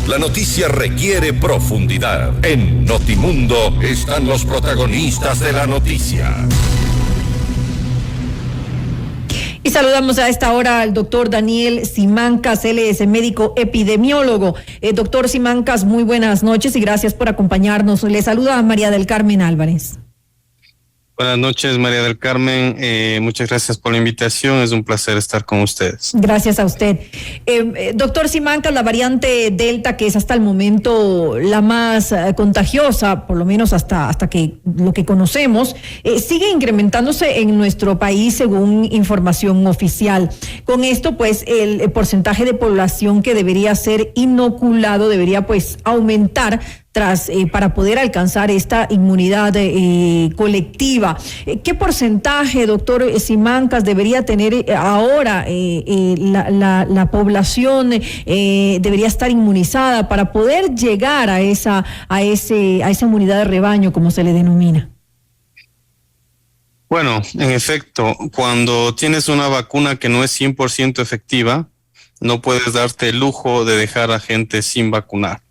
La noticia requiere profundidad. En Notimundo están los protagonistas de la noticia. Y saludamos a esta hora al doctor Daniel Simancas, él es médico epidemiólogo. Doctor Simancas, muy buenas noches y gracias por acompañarnos. Le saluda a María del Carmen Álvarez. Buenas noches, María del Carmen. Muchas gracias por la invitación. Es un placer estar con ustedes. Gracias a usted. Doctor Simancas, la variante Delta, que es hasta el momento la más contagiosa, por lo menos hasta que lo que conocemos, sigue incrementándose en nuestro país según información oficial. Con esto, pues, el porcentaje de población que debería ser inoculado debería, pues, aumentar para poder alcanzar esta inmunidad colectiva. ¿Qué porcentaje, doctor Simancas, debería tener ahora la población, debería estar inmunizada para poder llegar a esa inmunidad de rebaño, como se le denomina? Bueno, en efecto, cuando tienes una vacuna que no es 100% efectiva, no puedes darte el lujo de dejar a gente sin vacunar.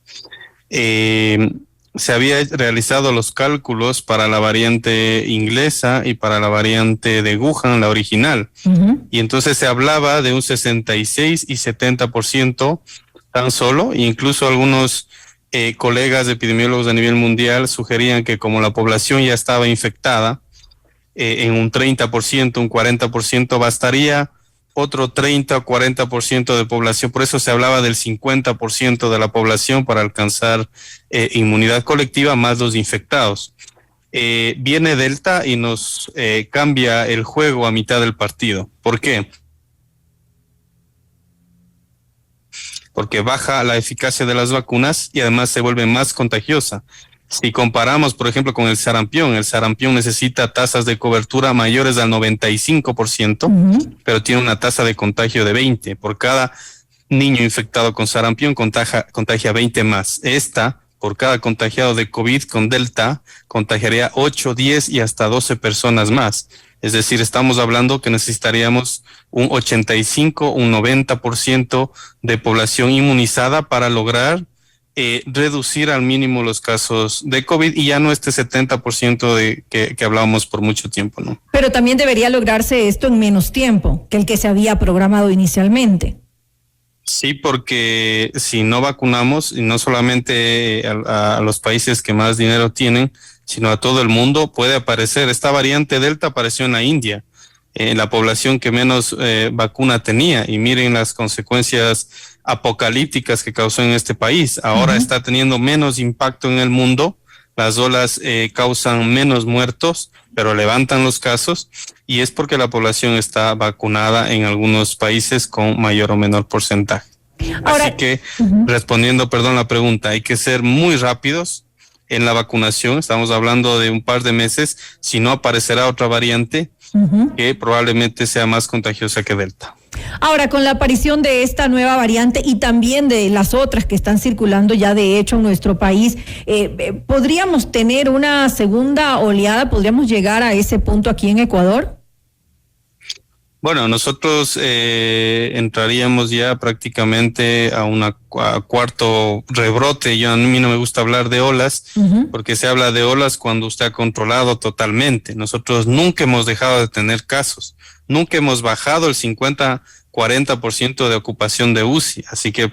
Se había realizado los cálculos para la variante inglesa y para la variante de Wuhan, la original, y entonces se hablaba de un 66 y 70% tan solo, e incluso algunos colegas epidemiólogos a nivel mundial sugerían que como la población ya estaba infectada, en un 30%, un 40%, bastaría otro 30 o 40% de población, por eso se hablaba del 50% de la población para alcanzar inmunidad colectiva más los infectados. Viene Delta y nos cambia el juego a mitad del partido. ¿Por qué? Porque baja la eficacia de las vacunas y además se vuelve más contagiosa. Si comparamos, por ejemplo, con el sarampión necesita tasas de cobertura mayores al 95%, pero tiene una tasa de contagio de 20. Por cada niño infectado con sarampión contagia 20 más. Esta, por cada contagiado de COVID con Delta, contagiaría 8, 10 y hasta 12 personas más. Es decir, estamos hablando que necesitaríamos un 85, un 90% de población inmunizada para lograr reducir al mínimo los casos de COVID y ya no este 70% de que hablábamos por mucho tiempo, ¿no? Pero también debería lograrse esto en menos tiempo que el que se había programado inicialmente. Sí, porque si no vacunamos, y no solamente a los países que más dinero tienen, sino a todo el mundo, puede aparecer. Esta variante Delta apareció en la India, en la población que menos vacuna tenía, y miren las consecuencias apocalípticas que causó en este país. Ahora está teniendo menos impacto en el mundo, las olas causan menos muertos, pero levantan los casos, y es porque la población está vacunada en algunos países con mayor o menor porcentaje. Ahora, así que, respondiendo, la pregunta, hay que ser muy rápidos en la vacunación. Estamos hablando de un par de meses, si no aparecerá otra variante que probablemente sea más contagiosa que Delta. Ahora, con la aparición de esta nueva variante y también de las otras que están circulando ya de hecho en nuestro país, ¿podríamos tener una segunda oleada? ¿Podríamos llegar a ese punto aquí en Ecuador? Bueno, nosotros entraríamos ya prácticamente a cuarto rebrote. A mí no me gusta hablar de olas, porque se habla de olas cuando usted ha controlado totalmente. Nosotros nunca hemos dejado de tener casos, nunca hemos bajado el 50-40% de ocupación de UCI, así que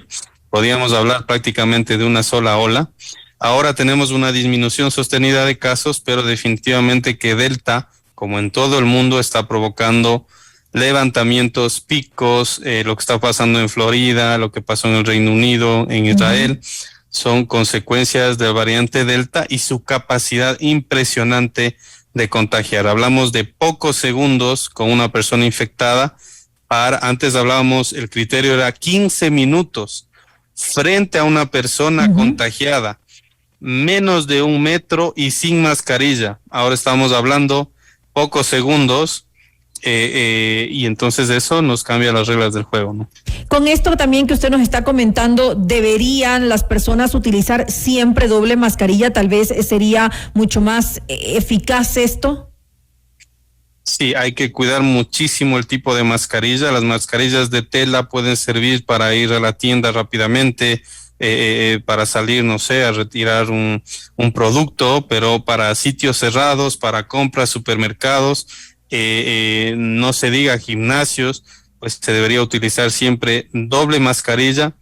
podríamos hablar prácticamente de una sola ola. Ahora tenemos una disminución sostenida de casos, pero definitivamente que Delta, como en todo el mundo, está provocando levantamientos, picos, lo que está pasando en Florida, lo que pasó en el Reino Unido, en Israel, son consecuencias de la variante Delta y su capacidad impresionante de contagiar. Hablamos de pocos segundos con una persona infectada. Antes hablábamos, el criterio era 15 minutos frente a una persona contagiada, menos de 1 metro y sin mascarilla. Ahora estamos hablando pocos segundos. Y entonces eso nos cambia las reglas del juego, ¿no? Con esto también que usted nos está comentando, ¿deberían las personas utilizar siempre doble mascarilla? Tal vez sería mucho más eficaz esto. Sí, hay que cuidar muchísimo el tipo de mascarilla. Las mascarillas de tela pueden servir para ir a la tienda rápidamente, para salir, no sé, a retirar un producto, pero para sitios cerrados, para compras, supermercados, no se diga gimnasios, pues se debería utilizar siempre doble mascarilla,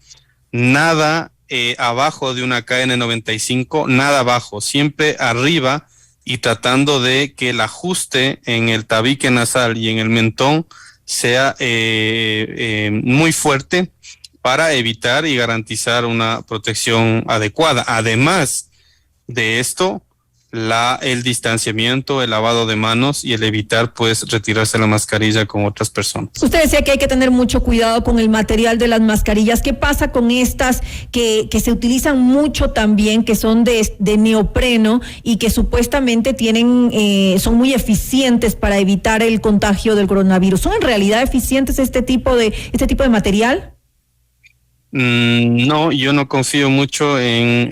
nada abajo de una KN95, nada abajo, siempre arriba, y tratando de que el ajuste en el tabique nasal y en el mentón sea muy fuerte para evitar y garantizar una protección adecuada. Además de esto, el distanciamiento, el lavado de manos y el evitar pues retirarse la mascarilla con otras personas. Usted decía que hay que tener mucho cuidado con el material de las mascarillas. ¿Qué pasa con estas que se utilizan mucho también, que son de neopreno y que supuestamente son muy eficientes para evitar el contagio del coronavirus? ¿Son en realidad eficientes este tipo de material? No, yo no confío mucho en,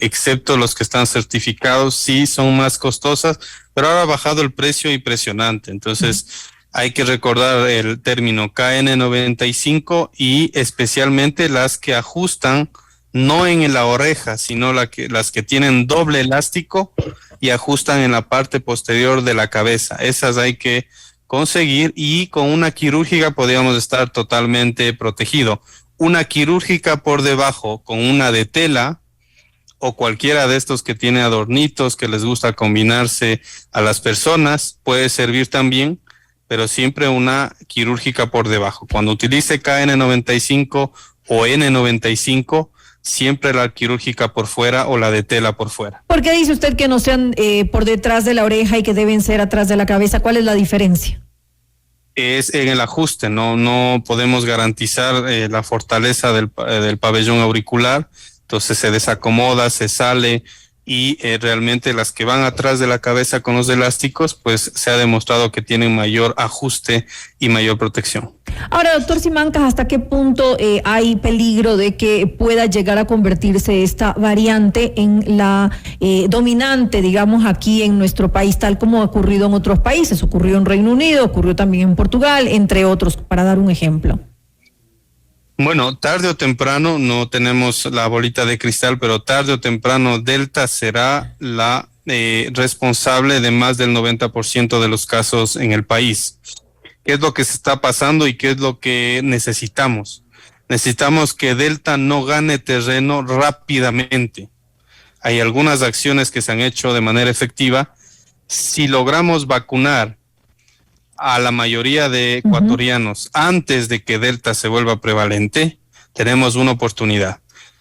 excepto los que están certificados, sí son más costosas, pero ahora ha bajado el precio impresionante. Entonces, hay que recordar el término KN95 y especialmente las que ajustan no en la oreja, sino las que tienen doble elástico y ajustan en la parte posterior de la cabeza. Esas hay que conseguir, y con una quirúrgica podríamos estar totalmente protegido. Una quirúrgica por debajo con una de tela o cualquiera de estos que tiene adornitos que les gusta combinarse a las personas puede servir también, pero siempre una quirúrgica por debajo. Cuando utilice KN95 o N95, siempre la quirúrgica por fuera o la de tela por fuera. ¿Por qué dice usted que no sean por detrás de la oreja y que deben ser atrás de la cabeza? ¿Cuál es la diferencia? Es en el ajuste, no podemos garantizar la fortaleza del pabellón auricular, entonces se desacomoda, se sale, y realmente las que van atrás de la cabeza con los elásticos, pues se ha demostrado que tienen mayor ajuste y mayor protección. Ahora, doctor Simancas, ¿hasta qué punto hay peligro de que pueda llegar a convertirse esta variante en la dominante, digamos, aquí en nuestro país, tal como ha ocurrido en otros países? Ocurrió en Reino Unido, ocurrió también en Portugal, entre otros, para dar un ejemplo. Bueno, tarde o temprano, no tenemos la bolita de cristal, pero tarde o temprano Delta será la responsable de más del 90% de los casos en el país. ¿Qué es lo que se está pasando y qué es lo que necesitamos? Necesitamos que Delta no gane terreno rápidamente. Hay algunas acciones que se han hecho de manera efectiva. Si logramos vacunar a la mayoría de ecuatorianos antes de que Delta se vuelva prevalente, tenemos una oportunidad.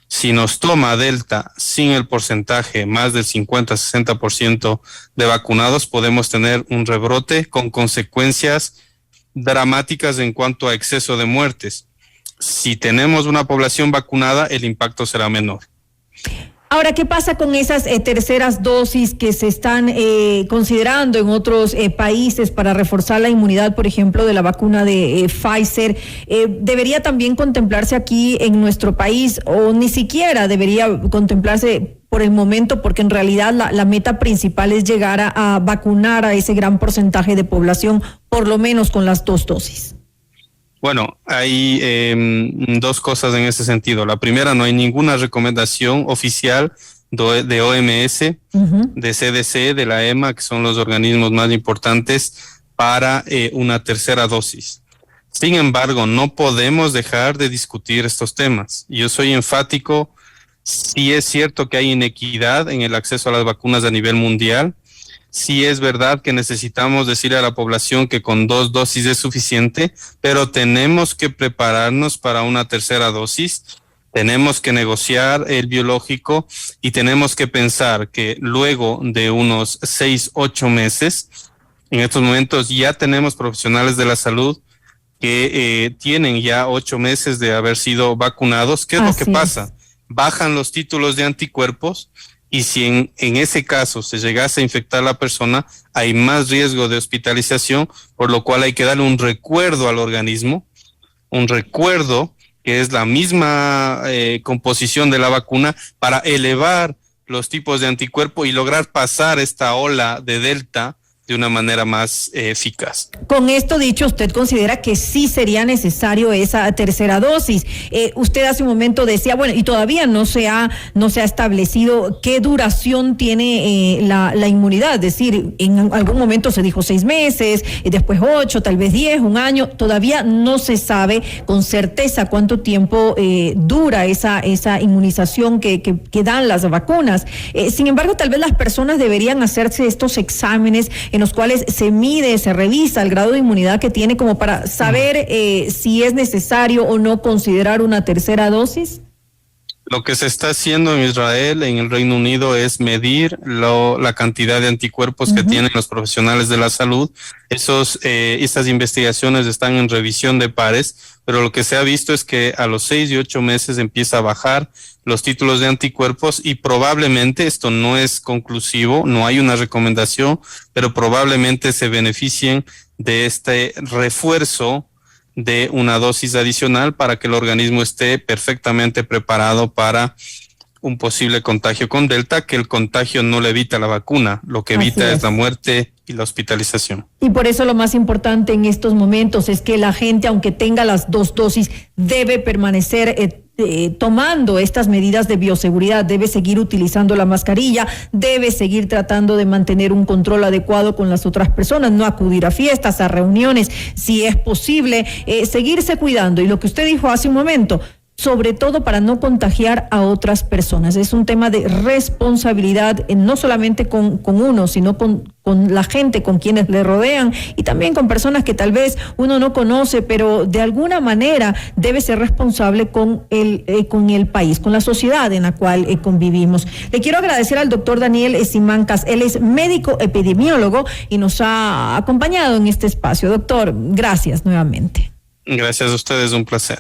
Si nos toma Delta sin el porcentaje, más del 50-60% de vacunados, podemos tener un rebrote con consecuencias dramáticas en cuanto a exceso de muertes. Si tenemos una población vacunada, el impacto será menor. Ahora, ¿qué pasa con esas terceras dosis que se están considerando en otros países para reforzar la inmunidad, por ejemplo, de la vacuna de Pfizer? ¿Debería también contemplarse aquí en nuestro país, o ni siquiera debería contemplarse por el momento, porque en realidad la meta principal es llegar a vacunar a ese gran porcentaje de población, por lo menos con las 2 dosis? Bueno, hay dos cosas en ese sentido. La primera, no hay ninguna recomendación oficial de OMS, de CDC, de la EMA, que son los organismos más importantes, para una tercera dosis. Sin embargo, no podemos dejar de discutir estos temas. Yo soy enfático, sí es cierto que hay inequidad en el acceso a las vacunas a nivel mundial. Sí es verdad que necesitamos decirle a la población que con 2 dosis es suficiente, pero tenemos que prepararnos para una tercera dosis, tenemos que negociar el biológico y tenemos que pensar que luego de unos 6-8 meses, en estos momentos ya tenemos profesionales de la salud que tienen ya 8 meses de haber sido vacunados. ¿Qué es lo que pasa? Bajan los títulos de anticuerpos, y si en ese caso se llegase a infectar la persona, hay más riesgo de hospitalización, por lo cual hay que darle un recuerdo al organismo, un recuerdo que es la misma composición de la vacuna, para elevar los tipos de anticuerpo y lograr pasar esta ola de Delta de una manera más eficaz. Con esto dicho, ¿usted considera que sí sería necesario esa tercera dosis? Usted hace un momento decía, bueno, y todavía no se ha establecido qué duración tiene la inmunidad, es decir, en algún momento se dijo 6 meses, después 8, tal vez 10, un año, todavía no se sabe con certeza cuánto tiempo dura esa inmunización que dan las vacunas. Sin embargo, tal vez las personas deberían hacerse estos exámenes en los cuales se mide, se revisa el grado de inmunidad que tiene, como para saber si es necesario o no considerar una tercera dosis. Lo que se está haciendo en Israel, en el Reino Unido, es medir la cantidad de anticuerpos que tienen los profesionales de la salud. Estas investigaciones están en revisión de pares, pero lo que se ha visto es que a los 6 y 8 meses empieza a bajar los títulos de anticuerpos y probablemente, esto no es conclusivo, no hay una recomendación, pero probablemente se beneficien de este refuerzo de una dosis adicional para que el organismo esté perfectamente preparado para un posible contagio con Delta, que el contagio no le evita la vacuna, lo que evita es la muerte y la hospitalización. Y por eso lo más importante en estos momentos es que la gente, aunque tenga las 2 dosis, debe permanecer tomando estas medidas de bioseguridad, debe seguir utilizando la mascarilla, debe seguir tratando de mantener un control adecuado con las otras personas, no acudir a fiestas, a reuniones, si es posible, seguirse cuidando. Y lo que usted dijo hace un momento, sobre todo para no contagiar a otras personas. Es un tema de responsabilidad, no solamente con uno, sino con la gente, con quienes le rodean y también con personas que tal vez uno no conoce, pero de alguna manera debe ser responsable con el país, con la sociedad en la cual convivimos. Le quiero agradecer al doctor Daniel Simancas. Él es médico epidemiólogo y nos ha acompañado en este espacio. Doctor, gracias nuevamente. Gracias a ustedes, un placer.